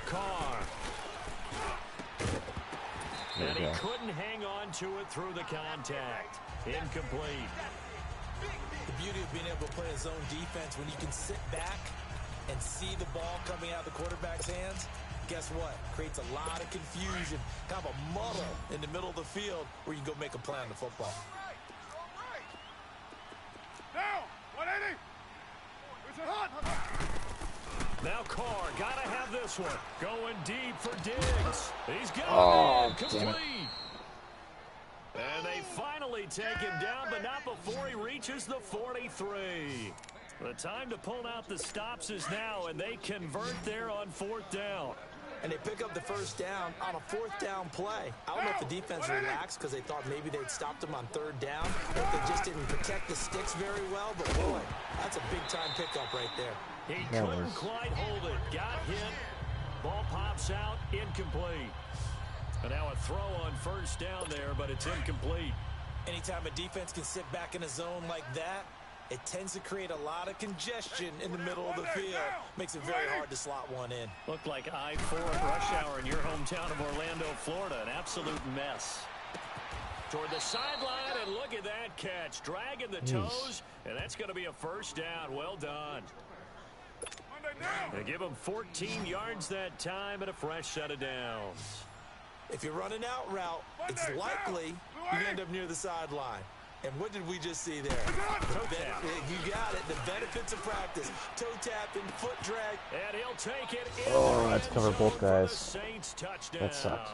Carr. There And we he go. couldn't hang on to it through the contact. Incomplete. The beauty of being able to play a zone defense when you can sit back and see the ball coming out of the quarterback's hands, guess what? Creates a lot of confusion, kind of a muddle in the middle of the field where you can go make a play on the football. Down. 180. It's a hot. Now Carr, gotta have this one. Going deep for Diggs. He's got Oh, it in. damn it. Complete. And they finally take him down, but not before he reaches the 43. The time to pull out the stops is now, and they convert there on 4th down. And they pick up the first down on a 4th down play. I don't know if the defense relaxed because they thought maybe they'd stopped them on 3rd down, or if they just didn't protect the sticks very well. But boy, that's a big-time pickup right there. He That couldn't was- quite hold it. Got hit. Ball pops out. Incomplete. And now a throw on 1st down there, but it's incomplete. Anytime a defense can sit back in a zone like that, it tends to create a lot of congestion in the middle of the field. Makes it very hard to slot one in. Looked like I-4 rush hour in your hometown of Orlando, Florida. An absolute mess. Toward the sideline, and look at that that catch, dragging the toes, and that's going to be a first down. Well done. They give him 14 yards that time and a fresh set of downs. If you're running out route, it's likely you end up near the sideline. And what did we just see there? Toe tap. You got it. The benefits of practice. Toe tapping, foot drag. And he'll take it. Oh, that's covered both guys. Saints touchdown. That sucks.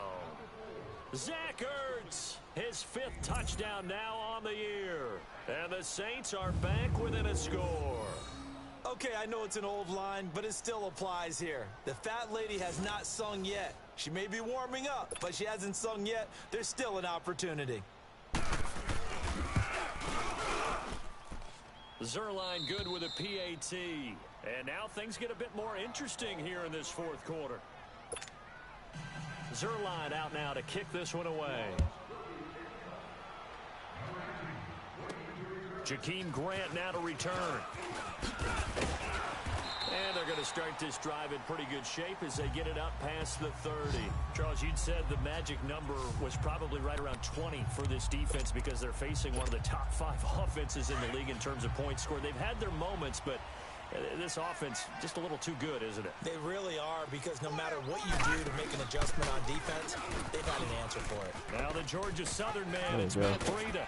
Zach Ertz, his 5th touchdown now on the year. And the Saints are back within a score. Okay, I know it's an old line, but it still applies here. The fat lady has not sung yet. She may be warming up, but she hasn't sung yet. There's still an opportunity. Zuerlein good with a PAT. And now things get a bit more interesting here in this 4th quarter. Zuerlein out now to kick this one away. Jakeem Grant now to return. And they're going to start this drive in pretty good shape as they get it up past the 30. Charles, you'd said the magic number was probably right around 20 for this defense because they're facing one of the top 5 offenses in the league in terms of points scored. They've had their moments, but this offense just a little too good, isn't it? They really are, because no matter what you do to make an adjustment on defense, they've had an answer for it. Now the Georgia Southern man, it's Matt Breida.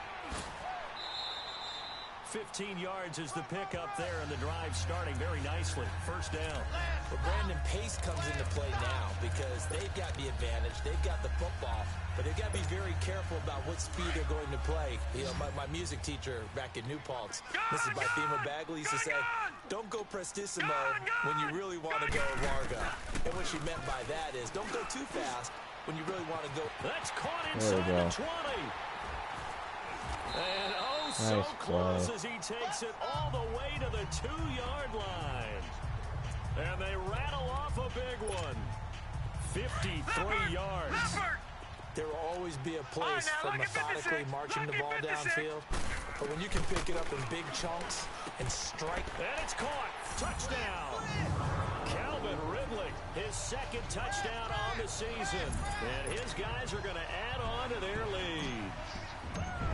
15 yards is the pickup there, and the drive starting very nicely. First down. Well, Brandon, pace comes into play now because they've got the advantage. They've got the football, but they've got to be very careful about what speed they're going to play. You know, my music teacher back in New Paltz, Mrs. Bythema Bagley, used to say, don't go prestissimo when you really want to go largo. And what she meant by that is don't go too fast when you really want to go. That's caught inside the 20. And so close as he takes it all the way to the 2-yard line. And they rattle off a big one. 53 yards. There will always be a place for methodically marching the ball downfield. But when you can pick it up in big chunks and strike. And it's caught. Touchdown. Calvin Ridley, his 2nd touchdown on the season. And his guys are going to add on to their lead.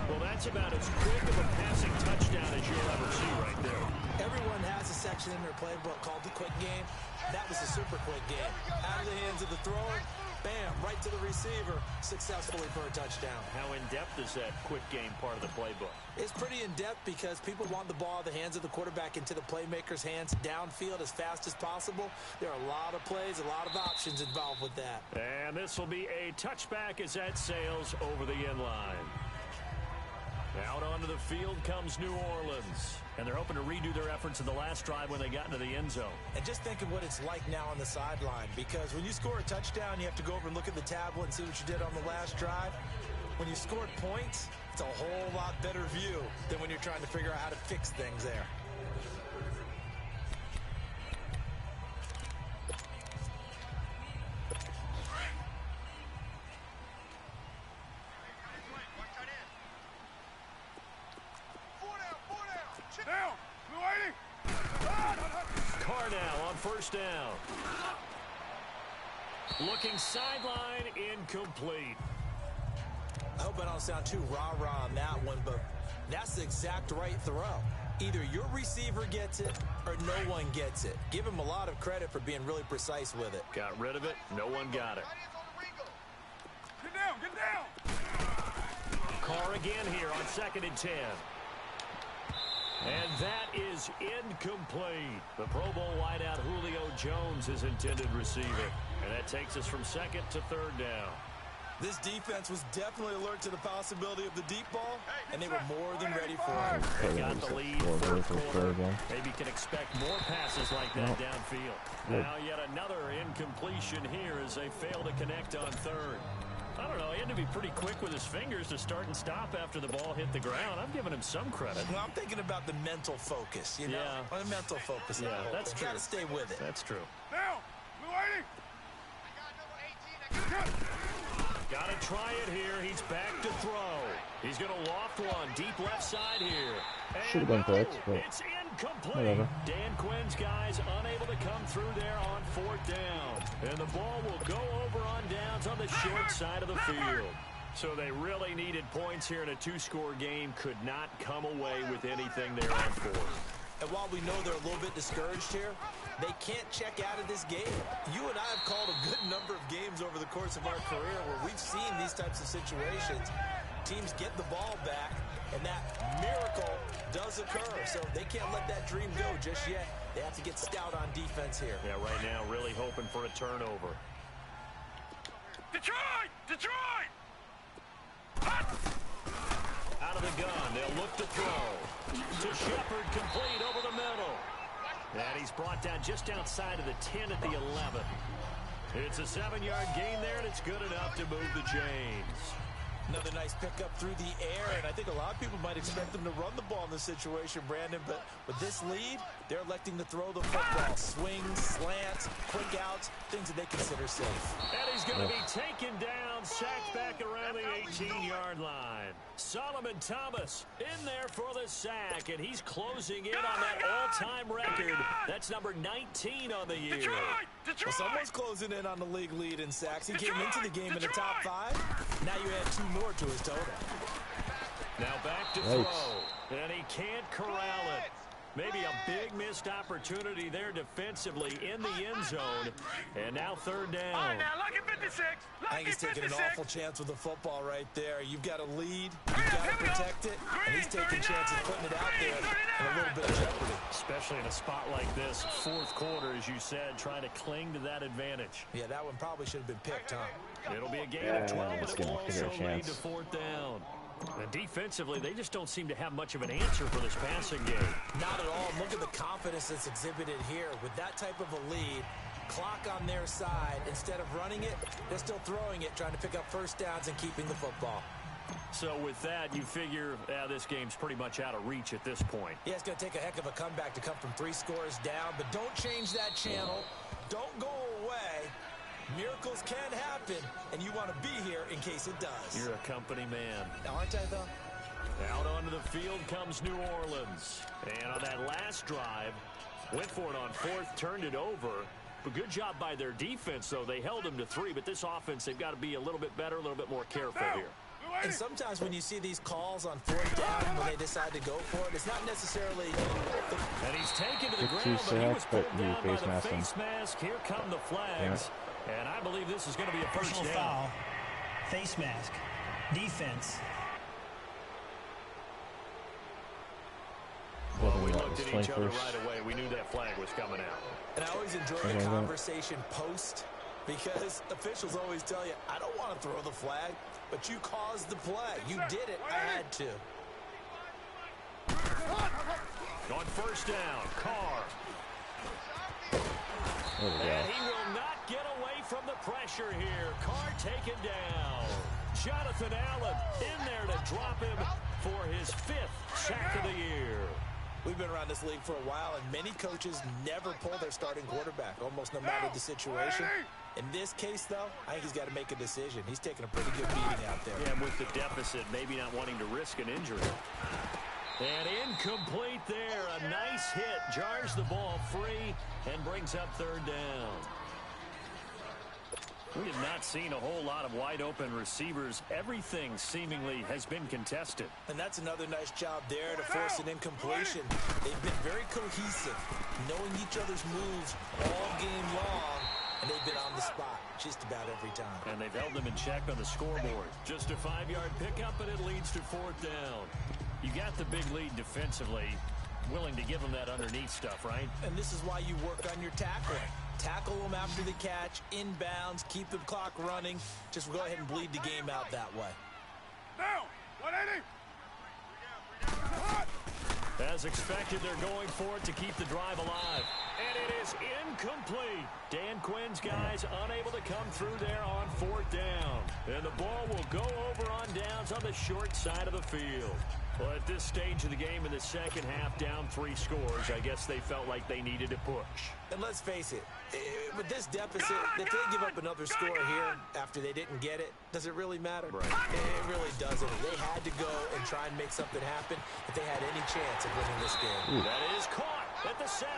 Well, that's about as quick of a passing touchdown as you'll ever see right there. Everyone has a section in their playbook called the quick game. That was a super quick game. Out of the hands of the thrower, bam, right to the receiver, successfully for a touchdown. How in-depth is that quick game part of the playbook? It's pretty in-depth because people want the ball in the hands of the quarterback into the playmaker's hands downfield as fast as possible. There are a lot of plays, a lot of options involved with that. And this will be a touchback as that sails over the end line. Out onto the field comes New Orleans. And they're hoping to redo their efforts in the last drive when they got into the end zone. And just think of what it's like now on the sideline. Because when you score a touchdown, you have to go over and look at the tablet and see what you did on the last drive. When you scored points, it's a whole lot better view than when you're trying to figure out how to fix things there. Carnell on first down. Looking sideline, incomplete. I hope I don't sound too rah-rah on that one, but that's the exact right throw. Either your receiver gets it or no one gets it. Give him a lot of credit for being really precise with it. Got rid of it. No one got it. Get down, get down. Carr again here on 2nd and 10. And that is incomplete. The Pro Bowl wideout Julio Jones is intended receiver. And that takes us from 2nd to 3rd down. This defense was definitely alert to the possibility of the deep ball, and they were more than ready for it. They got the lead first quarter. Maybe can expect more passes like that downfield. Now yet another incompletion here as they fail to connect on 3rd. I don't know, he had to be pretty quick with his fingers to start and stop after the ball hit the ground. I'm giving him some credit. Well, I'm thinking about the mental focus, you know? Yeah. The mental focus. Yeah, that's true. You got to stay with it. That's true. Down. Blue 80. Got to try it here. He's back to throw. He's going to loft one deep left side here. Should have been picked, but it's incomplete. Whatever. Dan Quinn's guys unable to come through there on 4th down. And the ball will go over on downs on the short side of the field. So they really needed points here in a two-score game. Could not come away with anything there on fourth. And while we know they're a little bit discouraged here, they can't check out of this game. You and I have called a good number of games over the course of our career where we've seen these types of situations. Teams get the ball back, and that miracle does occur. So they can't let that dream go just yet. They have to get stout on defense here. Yeah, right now really hoping for a turnover. Detroit! Detroit! Out of the gun, they'll look to throw. To Shepard, complete over the middle. And he's brought down just outside of the 10 at the 11. It's a 7-yard gain there, and it's good enough to move the chains. Another nice pickup through the air, and I think a lot of people might expect them to run the ball in this situation, Brandon, but with this lead, they're electing to throw the football. Swings, slants, quick outs, things that they consider safe. And he's going to be taken down, sacked back around the 18-yard line. Solomon Thomas in there for the sack, and he's closing in on that all-time record. That's number 19 on the year. Well, someone's closing in on the league lead in sacks. He came into the game in the top 5. Now you add 2 more to his total. Now back to throw, and he can't corral it. Maybe a big missed opportunity there defensively in the end zone. And now third down. All right, now, lucky 56. I think he's taking an awful chance with the football right there. You've got a lead. You've got to protect it. And he's taking chances putting it out there in a little bit of jeopardy. Especially in a spot like this, fourth quarter, as you said, trying to cling to that advantage. Yeah, that one probably should have been picked, huh? It'll be a gain of 12, but it will also lead to fourth down. And defensively, they just don't seem to have much of an answer for this passing game. Not at all. Look at the confidence that's exhibited here. With that type of a lead, clock on their side, instead of running it, they're still throwing it, trying to pick up first downs and keeping the football. So with that, you figure this game's pretty much out of reach at this point. Yeah, it's going to take a heck of a comeback to come from 3 scores down, but don't change that channel. Don't go away. Miracles can happen, and you want to be here in case it does. You're a company man. Aren't I, though? Out onto the field comes New Orleans. And on that last drive, went for it on fourth, turned it over. But good job by their defense, though. They held them to 3, but this offense, they've got to be a little bit better, a little bit more careful here. And sometimes when you see these calls on fourth down, when they decide to go for it, it's not necessarily... And he's taken to the ground, but he was pulled down by the face mask. Here come the flags. And I believe this is going to be a first down. Foul, face mask, defense. Well, we looked at each other right away. We knew that flag was coming out. And I always enjoy the conversation post, because officials always tell you, I don't want to throw the flag, but you caused the play. You did it. I had to. On first down, Carr. And he will not get away from the pressure here. Carr taken down. Jonathan Allen in there to drop him for his 5th sack of the year. We've been around this league for a while, and many coaches never pull their starting quarterback, almost no matter the situation. In this case, though, I think he's got to make a decision. He's taking a pretty good beating out there. Yeah, and with the deficit, maybe not wanting to risk an injury. And incomplete there. A nice hit. Jars the ball free and brings up third down. We have not seen a whole lot of wide-open receivers. Everything seemingly has been contested. And that's another nice job there to force an incompletion. They've been very cohesive, knowing each other's moves all game long, and they've been on the spot just about every time. And they've held them in check on the scoreboard. Just a 5-yard pickup, and it leads to fourth down. You got the big lead defensively, willing to give them that underneath stuff, right? And this is why you work on your tackling. Tackle them after the catch, inbounds, keep the clock running. Just go ahead and bleed the game out that way. Down! 180! As expected, they're going for it to keep the drive alive. And it is incomplete. Dan Quinn's guys unable to come through there on fourth down. And the ball will go over on downs on the short side of the field. Well, at this stage of the game in the second half, down 3 scores, I guess they felt like they needed to push. And let's face it, with this deficit, if they give up another score here after they didn't get it, does it really matter? Right. It really doesn't. They had to go and try and make something happen if they had any chance of winning this game. That is caught at the 7.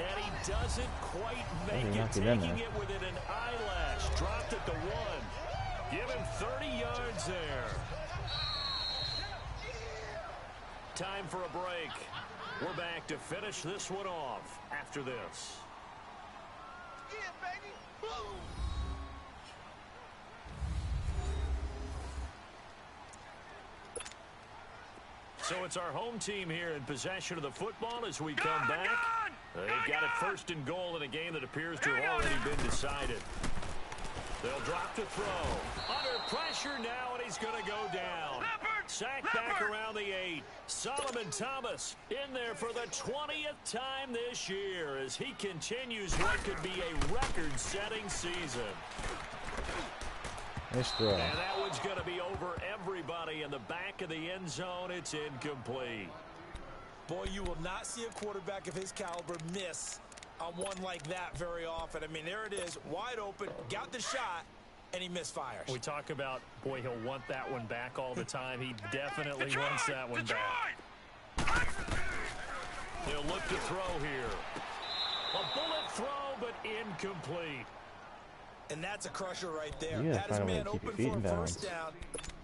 And he doesn't quite make it, taking it within an eyelash. Dropped at the 1. Give him 30 yards there. Time for a break. We're back to finish this one off after this. Yeah, baby. Boom. So it's our home team here in possession of the football as we come back. They've got it first and goal in a game that appears to have already been decided. They'll drop to throw. Under pressure now, and he's going to go down. Sacked back around the 8. Solomon Thomas in there for the 20th time this year as he continues what could be a record-setting season. Nice throw. And that one's going to be over everybody in the back of the end zone. It's incomplete. Boy, you will not see a quarterback of his caliber miss on one like that very often. I mean, there it is, wide open, got the shot, and he misfires. We talk about, boy, he'll want that one back all the time. He definitely wants that one back. He'll look to throw here. A bullet throw, but incomplete. And that's a crusher right there. Yeah, Had his man keep your open feet for in a balance. first down.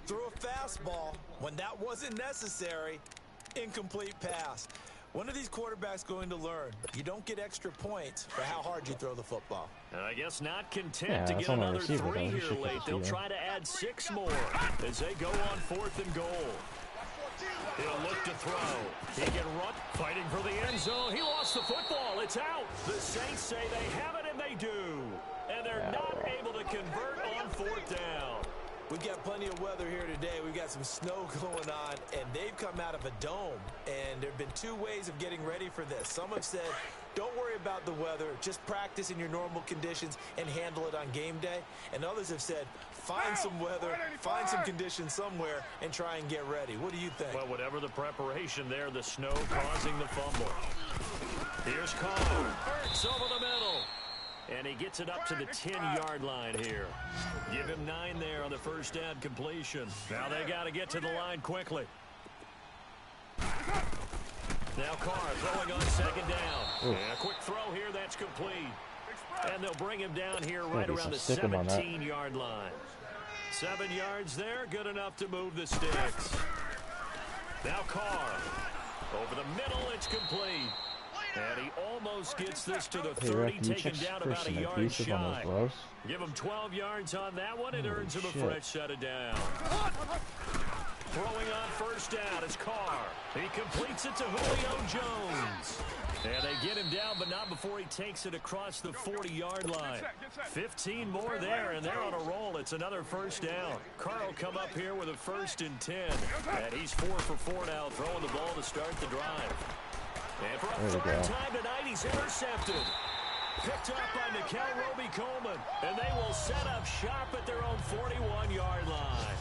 Threw a fastball when that wasn't necessary. Incomplete pass. When are these quarterbacks going to learn? You don't get extra points for how hard you throw the football. And I guess not content Yeah, to that's get on the another receiver, 3 though. He here should late. catch They'll it. try to add 6 more as they go on 4th and goal. He'll look to throw. He can run, fighting for the end zone. He lost the football. It's out. The Saints say they have it, and they do. And they're not able to convert on 4th down. We've got plenty of weather here today. We've got some snow going on, and they've come out of a dome. And there have been 2 ways of getting ready for this. Some have said, don't worry about the weather. Just practice in your normal conditions and handle it on game day. And others have said, find some weather, find some conditions somewhere, and try and get ready. What do you think? Well, whatever the preparation there, the snow causing the fumble. Here's Carr. Hurts over the middle. And he gets it up to the 10-yard line here. Give him 9 there on the first down completion. Now they got to get to the line quickly. Now Carr throwing on 2nd down. And a quick throw here, that's complete. And they'll bring him down here right around the 17-yard line. 7 yards there, good enough to move the sticks. Now Carr. Over the middle, it's complete. And he almost gets this to the 30, taken down about a yard shy. Give him 12 yards on that one. It earns him a fresh set of down. Throwing on first down is Carr. He completes it to Julio Jones. And they get him down, but not before he takes it across the 40-yard line. 15 more there, and they're on a roll. It's another first down. Carr will come up here with a 1st and 10. And he's 4 for 4 now, throwing the ball to start the drive. And for a 3rd time tonight, he's intercepted. Picked up by Nikel Roby-Coleman. And they will set up shop at their own 41-yard line.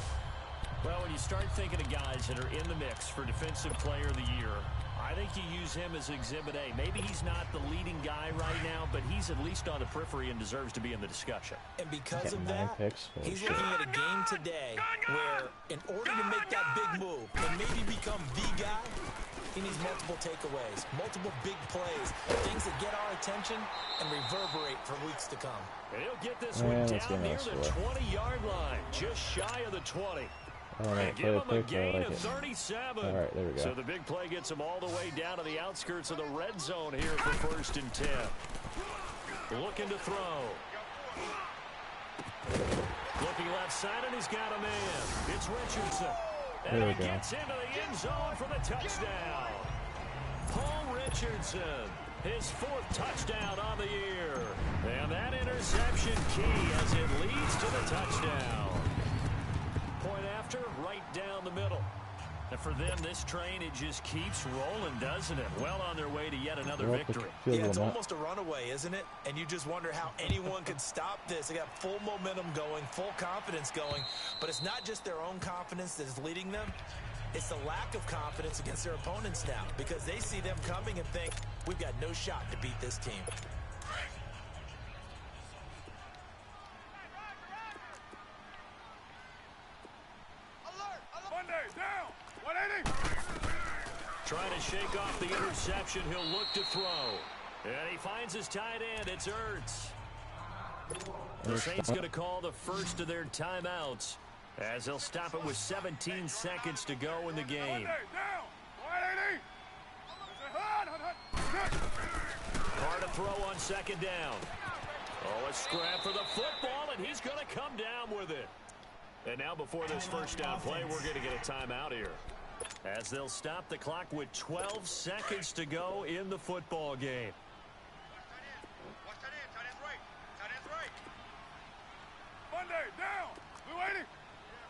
Well, when you start thinking of guys that are in the mix for Defensive Player of the Year, I think you use him as Exhibit A. Maybe he's not the leading guy right now, but he's at least on the periphery and deserves to be in the discussion. And because of that, he's looking at a game today where in order to make that big move and maybe become the guy, he needs multiple takeaways, multiple big plays, things that get our attention and reverberate for weeks to come. And he'll get this one down near the 20-yard line, just shy of the 20. All right, give him a gain of 37. All right, there we go. So the big play gets him all the way down to the outskirts of the red zone here for 1st and 10. Looking to throw. Looking left side, and he's got a man. It's Richardson. And he gets into the end zone for the touchdown. Paul Richardson, his 4th touchdown on the year. And that interception key as it leads to the touchdown. Point after, right down the middle. And for them, this train, it just keeps rolling, doesn't it? Well on their way to yet another victory. Yeah, it's almost a runaway, isn't it? And you just wonder how anyone could stop this. They got full momentum going, full confidence going. But it's not just their own confidence that is leading them. It's the lack of confidence against their opponents now because they see them coming and think, we've got no shot to beat this team. Trying to shake off the interception. He'll look to throw. And he finds his tight end. It's Ertz. The Saints going to call the first of their timeouts as they'll stop it with 17 seconds to go in the game. Hard to throw on second down. Oh, a scrap for the football, and he's going to come down with it. And now before this first down play, we're going to get a timeout here, as they'll stop the clock with 12 seconds to go in the football game. Monday, down. Blue 80.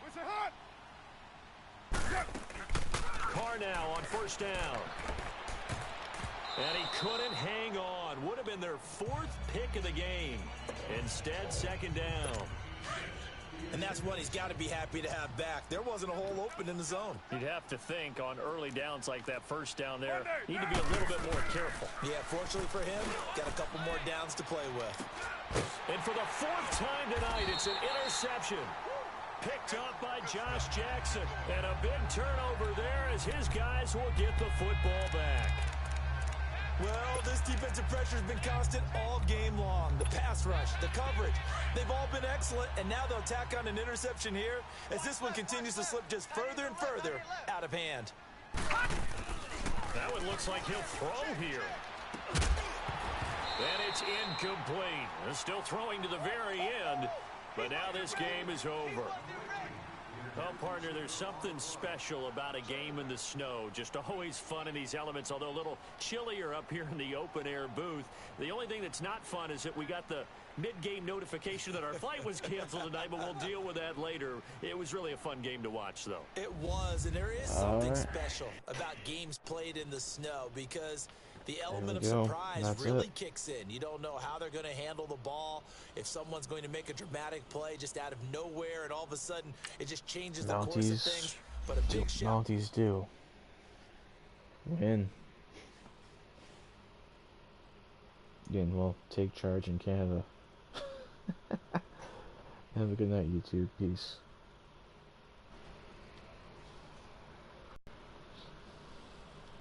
What's it hot? Carr now on first down. And he couldn't hang on. Would have been their 4th pick of the game. Instead, second down. And that's one he's got to be happy to have back. There wasn't a hole open in the zone. You'd have to think on early downs like that first down there, need to be a little bit more careful. Yeah, fortunately for him, got a couple more downs to play with. And for the 4th time tonight, it's an interception. Picked up by Josh Jackson. And a big turnover there as his guys will get the football back. Well, this defensive pressure has been constant all game long. The pass rush, the coverage, they've all been excellent, and now they'll tack on an interception here as this one continues to slip just further and further out of hand. That one looks like he'll throw here. And it's incomplete. They're still throwing to the very end, but now this game is over. Well, partner, there's something special about a game in the snow. Just always fun in these elements, although a little chillier up here in the open-air booth. The only thing that's not fun is that we got the mid-game notification that our flight was canceled tonight, but we'll deal with that later. It was really a fun game to watch, though. It was, and there is something special about games played in the snow because the element of surprise really kicks in. You don't know how they're going to handle the ball, if someone's going to make a dramatic play just out of nowhere, and all of a sudden it just changes the course of things. But a big shot. Mounties do win. Again, well, take charge in Canada. Have a good night, YouTube. Peace.